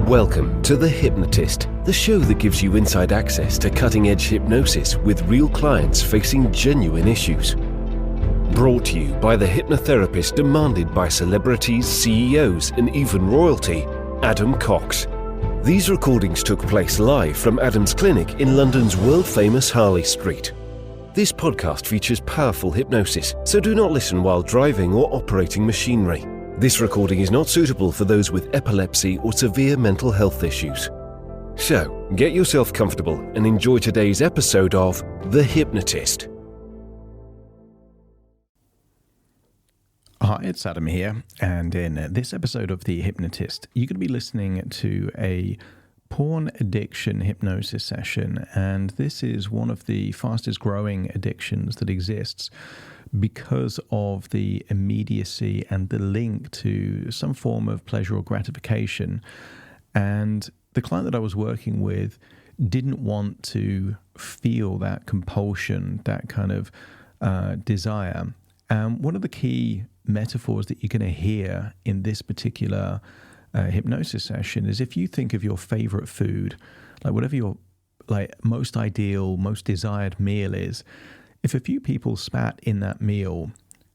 Welcome to The Hypnotist, the show that gives you inside access to cutting-edge hypnosis with real clients facing genuine issues. Brought to you by the hypnotherapist demanded by celebrities, CEOs, and even royalty, Adam Cox. These recordings took place live from Adam's clinic in London's world-famous Harley Street. This podcast features powerful hypnosis, so do not listen while driving or operating machinery. This recording is not suitable for those with epilepsy or severe mental health issues. So, get yourself comfortable and enjoy today's episode of The Hypnotist. Hi, it's Adam here, and in this episode of The Hypnotist, you're going to be listening to a porn addiction hypnosis session, and this is one of the fastest growing addictions that exists because of the immediacy and the link to some form of pleasure or gratification. And the client that I was working with didn't want to feel that compulsion, that kind of desire. One of the key metaphors that you're going to hear in this particular hypnosis session is if you think of your favorite food, like whatever your most ideal, most desired meal is, if a few people spat in that meal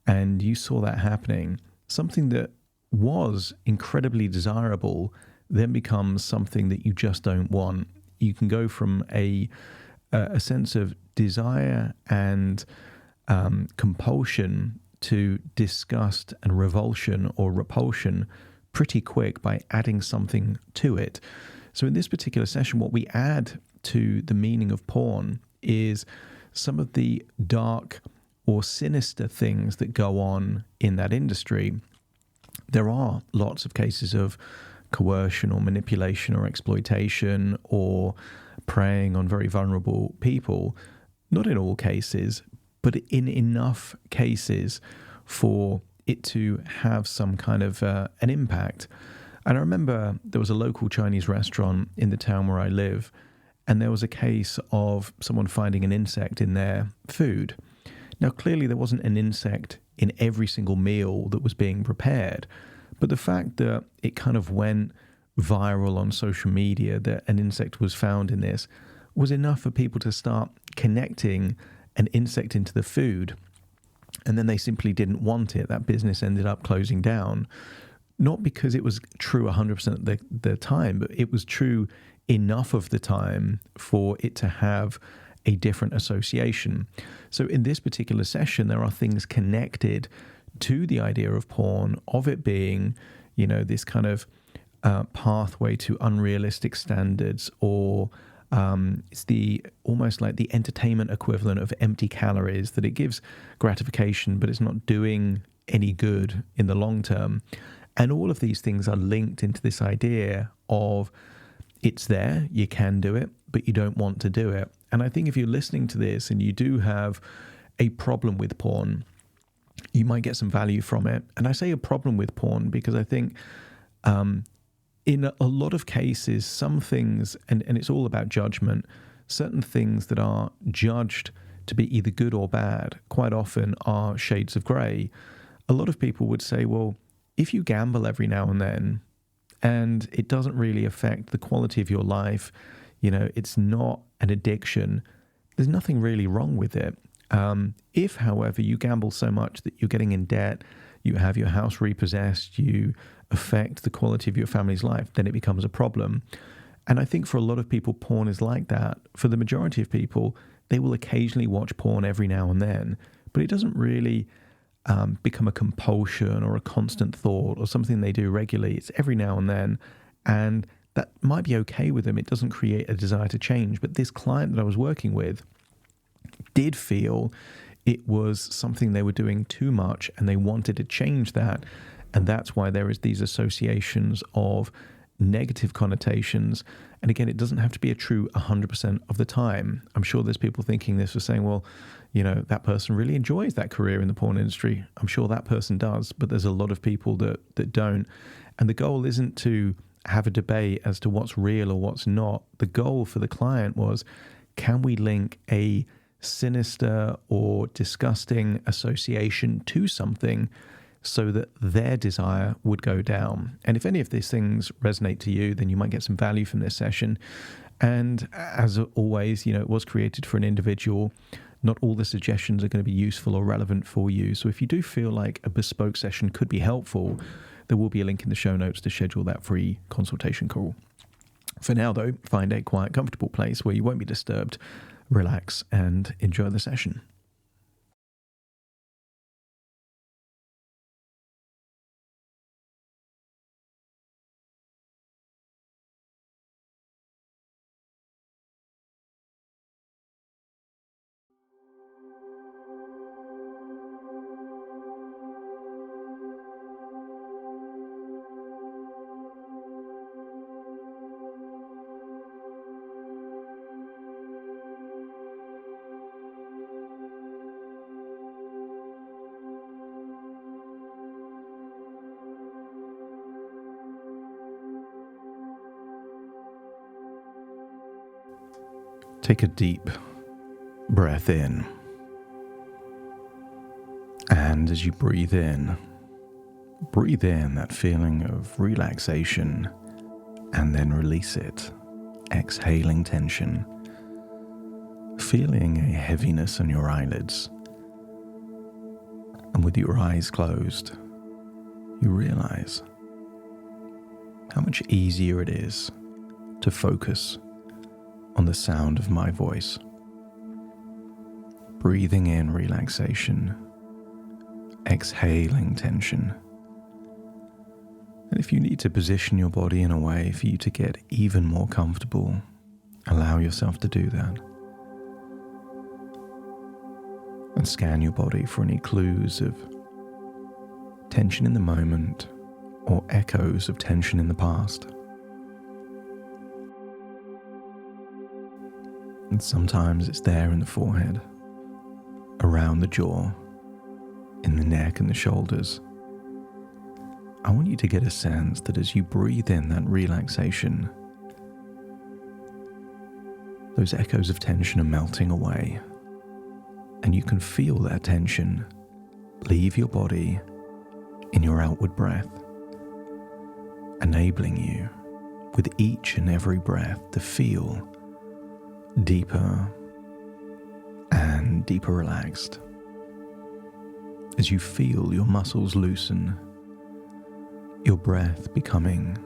and you saw that happening, something that was incredibly desirable then becomes something that you just don't want. You can go from a sense of desire and compulsion to disgust and revulsion or repulsion pretty quick by adding something to it. So in this particular session, what we add to the meaning of porn is some of the dark or sinister things that go on in that industry. There are lots of cases of coercion or manipulation or exploitation or preying on very vulnerable people. Not in all cases, but in enough cases for it to have some kind of an impact. And I remember there was a local Chinese restaurant in the town where I live, and there was a case of someone finding an insect in their food. Now, clearly there wasn't an insect in every single meal that was being prepared, but the fact that it kind of went viral on social media that an insect was found in this was enough for people to start connecting an insect into the food. And then they simply didn't want it. That business ended up closing down, not because it was true 100% of the time, but it was true enough of the time for it to have a different association. So in this particular session, there are things connected to the idea of porn, of it being, this kind of pathway to unrealistic standards, or it's almost like the entertainment equivalent of empty calories, that it gives gratification, but it's not doing any good in the long term. And all of these things are linked into this idea of it's there, you can do it, but you don't want to do it. And I think if you're listening to this and you do have a problem with porn, you might get some value from it. And I say a problem with porn because I think in a lot of cases, some things, and it's all about judgment, certain things that are judged to be either good or bad quite often are shades of grey. A lot of people would say, well, if you gamble every now and then and it doesn't really affect the quality of your life, it's not an addiction, there's nothing really wrong with it. If, however, you gamble so much that you're getting in debt, you have your house repossessed, you affect the quality of your family's life, then it becomes a problem. And I think for a lot of people, porn is like that. For the majority of people, they will occasionally watch porn every now and then, but it doesn't really become a compulsion or a constant thought or something they do regularly. It's every now and then, and that might be okay with them. It doesn't create a desire to change. But this client that I was working with did feel it was something they were doing too much, and they wanted to change that. And that's why there is these associations of negative connotations. And again, it doesn't have to be a true 100% of the time. I'm sure there's people thinking this, or saying, well, that person really enjoys that career in the porn industry. I'm sure that person does, but there's a lot of people that don't. And the goal isn't to have a debate as to what's real or what's not. The goal for the client was, can we link a sinister or disgusting association to something so that their desire would go down. And if any of these things resonate to you, then you might get some value from this session. And as always, it was created for an individual. Not all the suggestions are going to be useful or relevant for you. So if you do feel like a bespoke session could be helpful, there will be a link in the show notes to schedule that free consultation call. For now, though, find a quiet, comfortable place where you won't be disturbed, relax, and enjoy the session. Take a deep breath in. And as you breathe in that feeling of relaxation, and then release it, exhaling tension, feeling a heaviness on your eyelids. And with your eyes closed, you realize how much easier it is to focus on the sound of my voice. Breathing in relaxation, exhaling tension. And if you need to position your body in a way for you to get even more comfortable, allow yourself to do that. And scan your body for any clues of tension in the moment or echoes of tension in the past. And sometimes it's there in the forehead, around the jaw, in the neck and the shoulders. I want you to get a sense that as you breathe in that relaxation, those echoes of tension are melting away, and you can feel that tension leave your body in your outward breath, enabling you with each and every breath to feel deeper and deeper relaxed. As you feel your muscles loosen, your breath becoming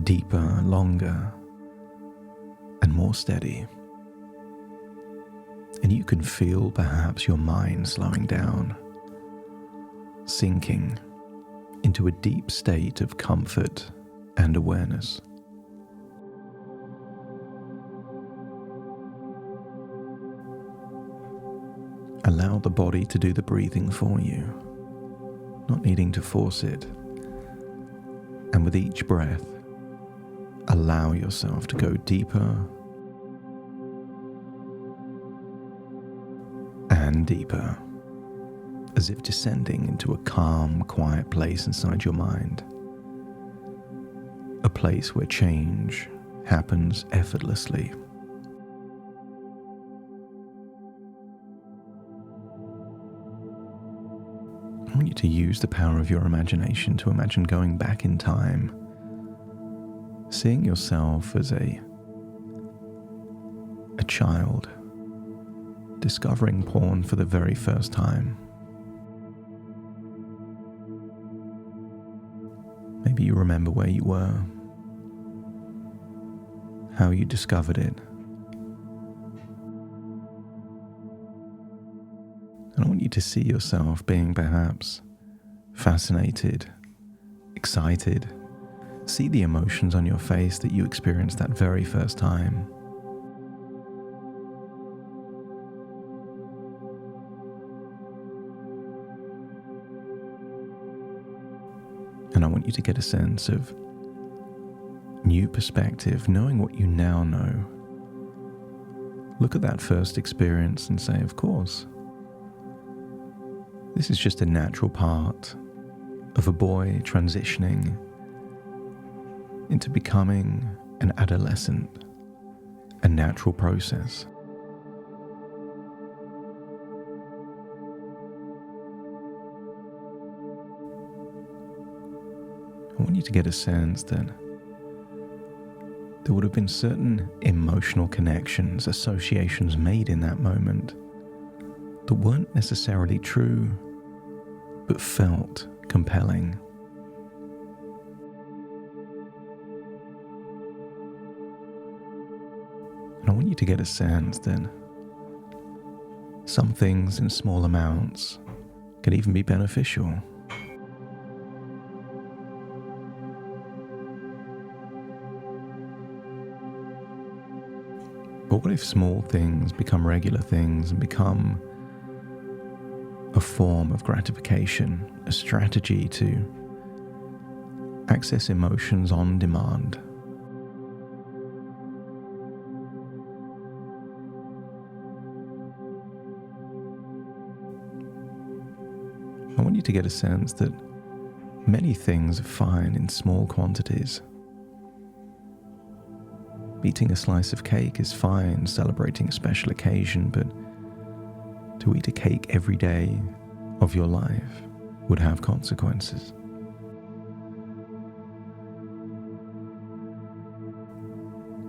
deeper, longer, and more steady. And you can feel perhaps your mind slowing down, sinking into a deep state of comfort and awareness. Allow the body to do the breathing for you, not needing to force it. And with each breath, allow yourself to go deeper and deeper, as if descending into a calm, quiet place inside your mind. A place where change happens effortlessly. I want you to use the power of your imagination to imagine going back in time, seeing yourself as a child, discovering porn for the very first time. Maybe you remember where you were, how you discovered it. And I want you to see yourself being perhaps fascinated, excited. See the emotions on your face that you experienced that very first time. And I want you to get a sense of new perspective, knowing what you now know. Look at that first experience and say, of course, this is just a natural part of a boy transitioning into becoming an adolescent, a natural process. I want you to get a sense that there would have been certain emotional connections, associations made in that moment that weren't necessarily true, but felt compelling. And I want you to get a sense that some things in small amounts can even be beneficial. But what if small things become regular things and become a form of gratification, a strategy to access emotions on demand? I want you to get a sense that many things are fine in small quantities. Eating a slice of cake is fine, celebrating a special occasion, but to eat a cake every day of your life would have consequences.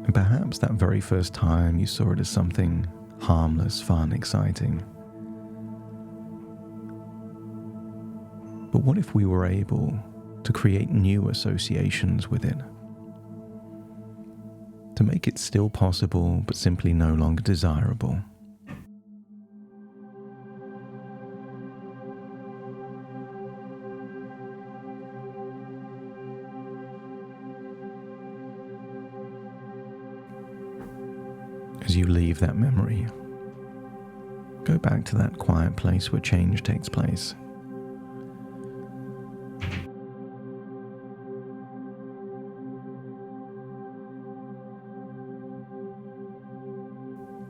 And perhaps that very first time you saw it as something harmless, fun, exciting. But what if we were able to create new associations with it? To make it still possible, but simply no longer desirable. As you leave that memory, go back to that quiet place where change takes place.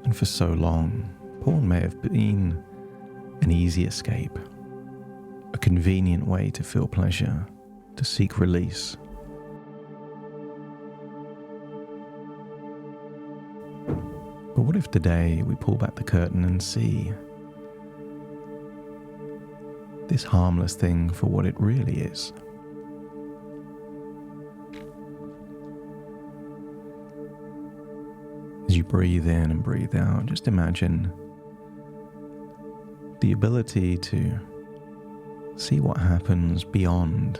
And for so long, porn may have been an easy escape, a convenient way to feel pleasure, to seek release. But what if today we pull back the curtain and see this harmless thing for what it really is? As you breathe in and breathe out, just imagine the ability to see what happens beyond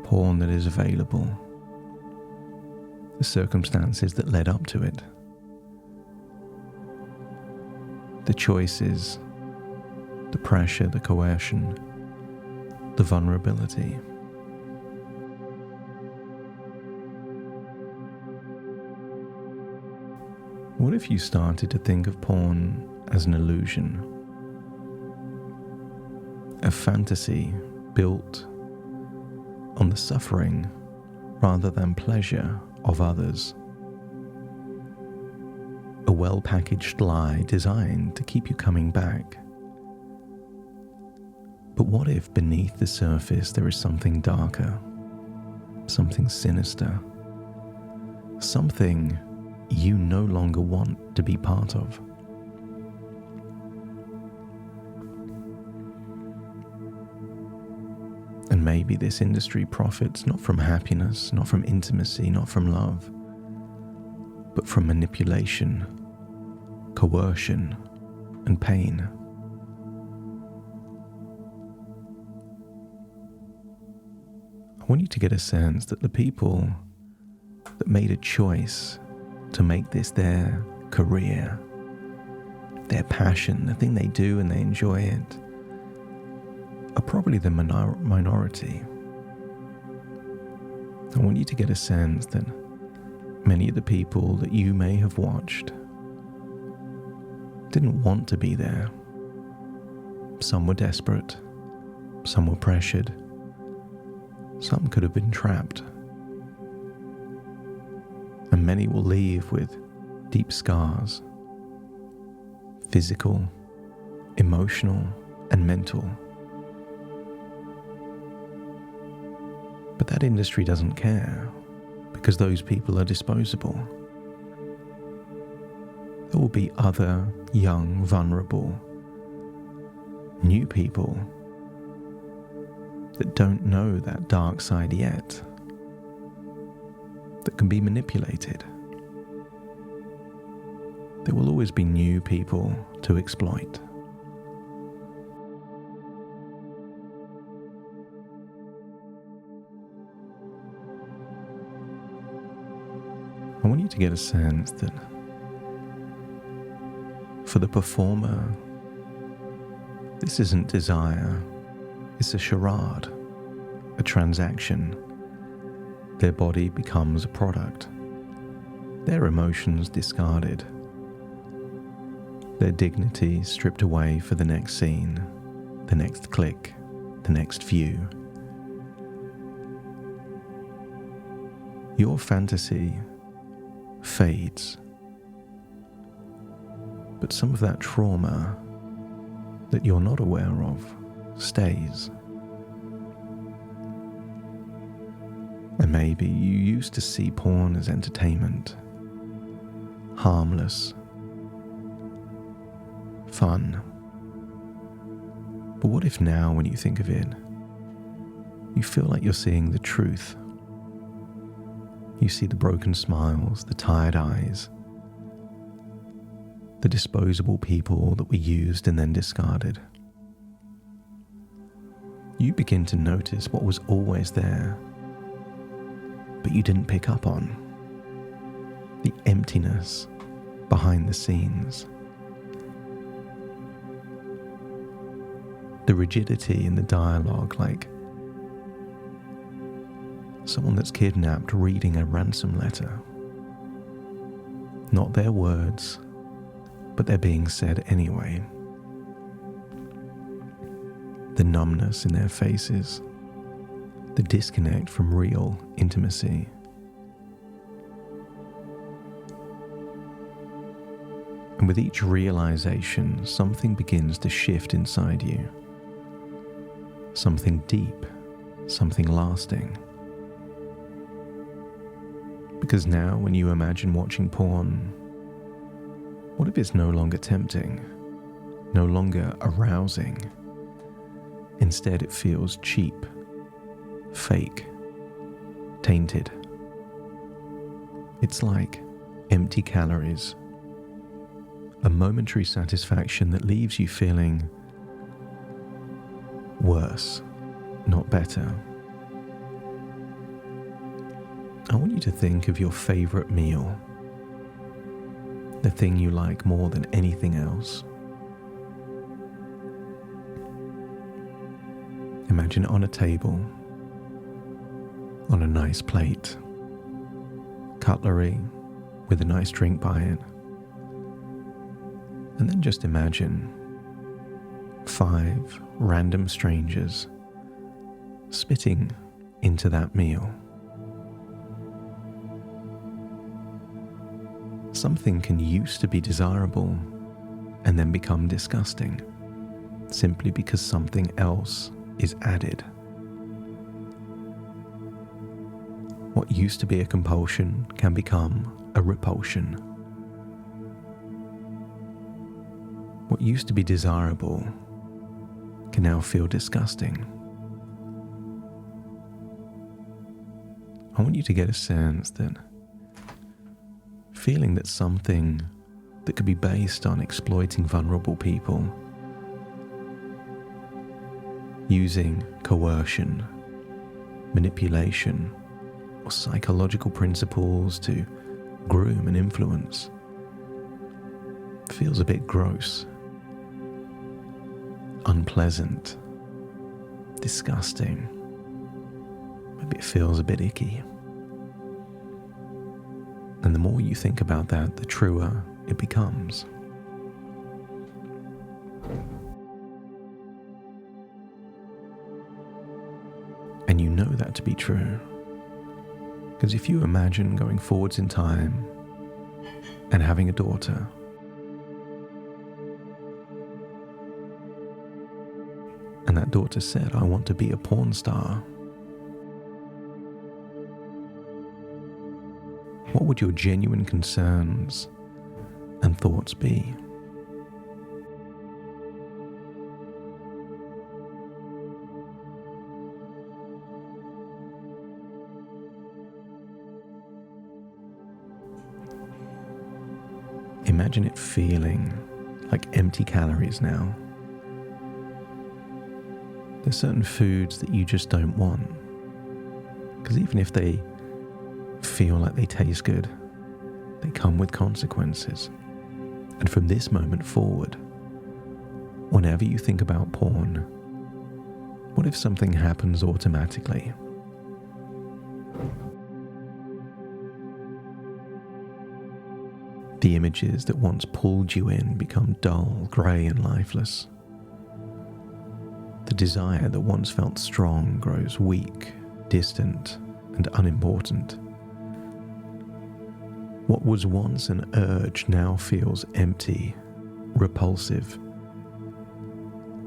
porn that is available, the circumstances that led up to it, the choices, the pressure, the coercion, the vulnerability. What if you started to think of porn as an illusion, a fantasy built on the suffering rather than pleasure of others, a well-packaged lie designed to keep you coming back? But what if beneath the surface there is something darker, something sinister, something you no longer want to be part of? And maybe this industry profits not from happiness, not from intimacy, not from love, but from manipulation, coercion, and pain. I want you to get a sense that the people that made a choice to make this their career, their passion, the thing they do and they enjoy it, are probably the minority. I want you to get a sense that many of the people that you may have watched didn't want to be there. Some were desperate, some were pressured, some could have been trapped. And many will leave with deep scars, physical, emotional, and mental. But that industry doesn't care, because those people are disposable. There will be other young, vulnerable, new people that don't know that dark side yet, that can be manipulated. There will always be new people to exploit. I want you to get a sense that for the performer, this isn't desire, it's a charade, a transaction. Their body becomes a product, their emotions discarded, their dignity stripped away for the next scene, the next click, the next view. Your fantasy fades, but some of that trauma that you're not aware of stays. And maybe you used to see porn as entertainment, harmless, fun. But what if now, when you think of it, you feel like you're seeing the truth? You see the broken smiles, the tired eyes, the disposable people that we used and then discarded. You begin to notice what was always there, but you didn't pick up on. The emptiness behind the scenes. The rigidity in the dialogue, like someone that's kidnapped reading a ransom letter. Not their words, but they're being said anyway. The numbness in their faces, the disconnect from real intimacy. And with each realization, something begins to shift inside you. Something deep, something lasting. Because now when you imagine watching porn, what if it's no longer tempting, no longer arousing? Instead, it feels cheap, fake, tainted. It's like empty calories, a momentary satisfaction that leaves you feeling worse, not better. I want you to think of your favorite meal, the thing you like more than anything else. Imagine it on a table, on a nice plate, cutlery with a nice drink by it. And then just imagine 5 random strangers spitting into that meal. Something can used to be desirable and then become disgusting, simply because something else is added. What used to be a compulsion can become a repulsion. What used to be desirable can now feel disgusting. I want you to get a sense that feeling that something that could be based on exploiting vulnerable people, using coercion, manipulation, or psychological principles to groom and influence, feels a bit gross, unpleasant, disgusting. Maybe it feels a bit icky. And the more you think about that, the truer it becomes. And you know that to be true. Because if you imagine going forwards in time and having a daughter, and that daughter said, "I want to be a porn star," what would your genuine concerns and thoughts be? Imagine it feeling like empty calories now. There's certain foods that you just don't want, because even if they feel like they taste good, they come with consequences. And from this moment forward, whenever you think about porn, what if something happens automatically? The images that once pulled you in become dull, grey and lifeless. The desire that once felt strong grows weak, distant and unimportant. What was once an urge now feels empty, repulsive,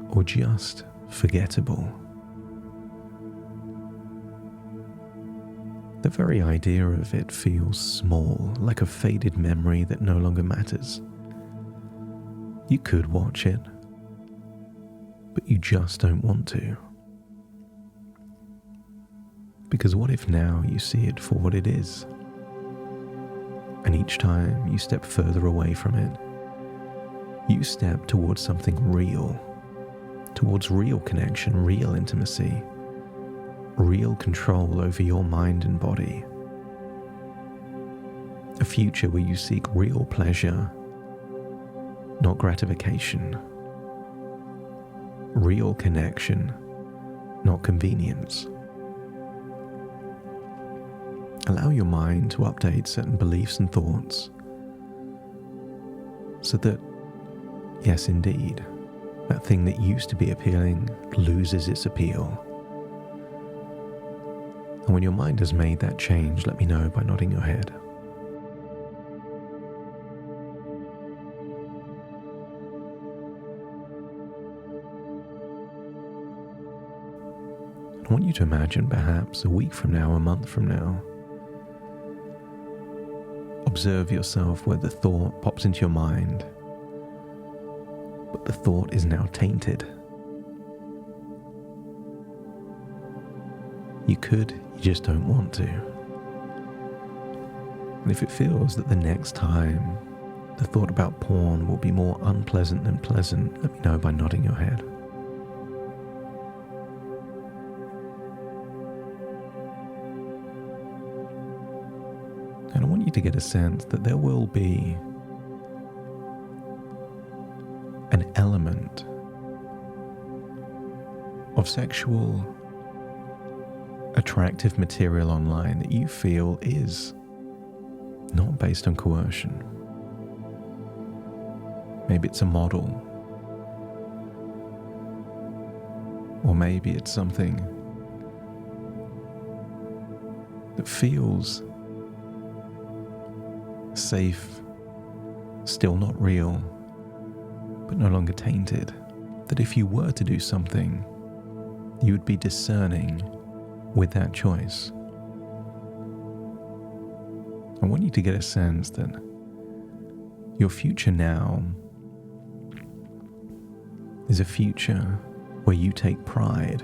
or just forgettable. The very idea of it feels small, like a faded memory that no longer matters. You could watch it, but you just don't want to. Because what if now you see it for what it is? And each time you step further away from it, you step towards something real, towards real connection, real intimacy, real control over your mind and body. A future where you seek real pleasure, not gratification. Real connection, not convenience. Allow your mind to update certain beliefs and thoughts so that, yes indeed, that thing that used to be appealing loses its appeal. And when your mind has made that change, let me know by nodding your head. I want you to imagine perhaps a week from now, a month from now. Observe yourself where the thought pops into your mind, but the thought is now tainted. You could, you just don't want to. And if it feels that the next time the thought about porn will be more unpleasant than pleasant, let me know by nodding your head. And I want you to get a sense that there will be an element of sexual attractive material online that you feel is not based on coercion. Maybe it's a model, or maybe it's something that feels safe, still not real, but no longer tainted. That if you were to do something, you would be discerning with that choice. I want you to get a sense that your future now is a future where you take pride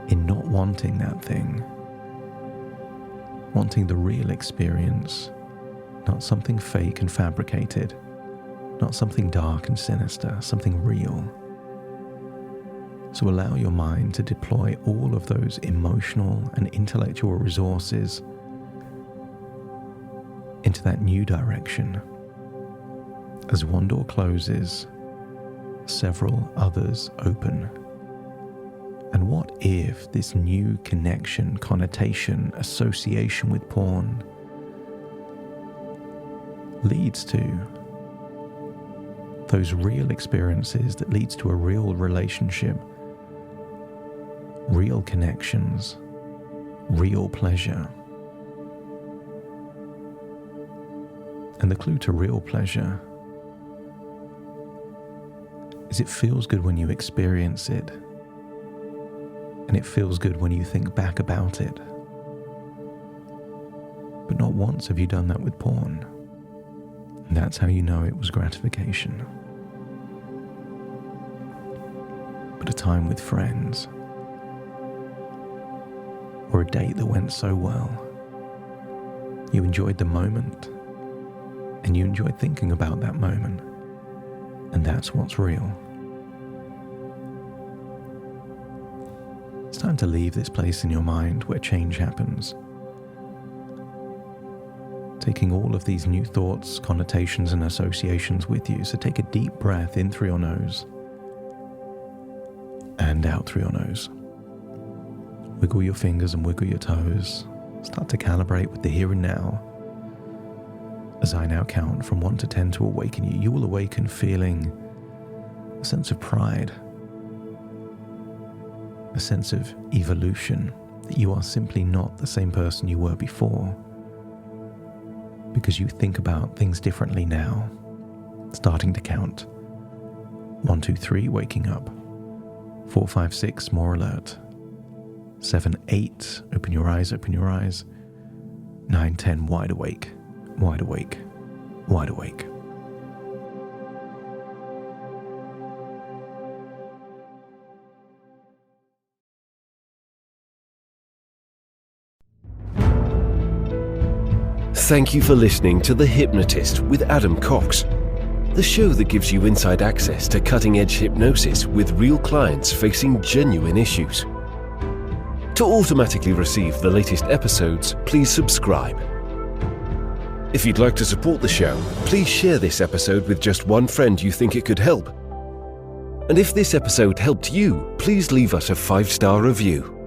in not wanting that thing, wanting the real experience, not something fake and fabricated, not something dark and sinister, something real. So allow your mind to deploy all of those emotional and intellectual resources into that new direction. As one door closes, several others open. And what if this new connection, connotation, association with porn leads to those real experiences that leads to a real relationship, real connections, real pleasure. And the clue to real pleasure is it feels good when you experience it, and it feels good when you think back about it. But not once have you done that with porn. And that's how you know it was gratification. But a time with friends, or a date that went so well, you enjoyed the moment, and you enjoy thinking about that moment. And that's what's real. It's time to leave this place in your mind where change happens. Taking all of these new thoughts, connotations, and associations with you. So take a deep breath in through your nose and out through your nose. Wiggle your fingers and wiggle your toes. Start to calibrate with the here and now. As I now count from 1 to 10 to awaken you, you will awaken feeling a sense of pride, a sense of evolution, that you are simply not the same person you were before, because you think about things differently now. Starting to count. 1, 2, 3, waking up. 4, 5, 6, more alert. 7, 8, open your eyes, open your eyes. 9, 10, wide awake, wide awake, wide awake. Thank you for listening to The Hypnotist with Adam Cox, the show that gives you inside access to cutting-edge hypnosis with real clients facing genuine issues. To automatically receive the latest episodes, please subscribe. If you'd like to support the show, please share this episode with just one friend you think it could help. And if this episode helped you, please leave us a 5-star review.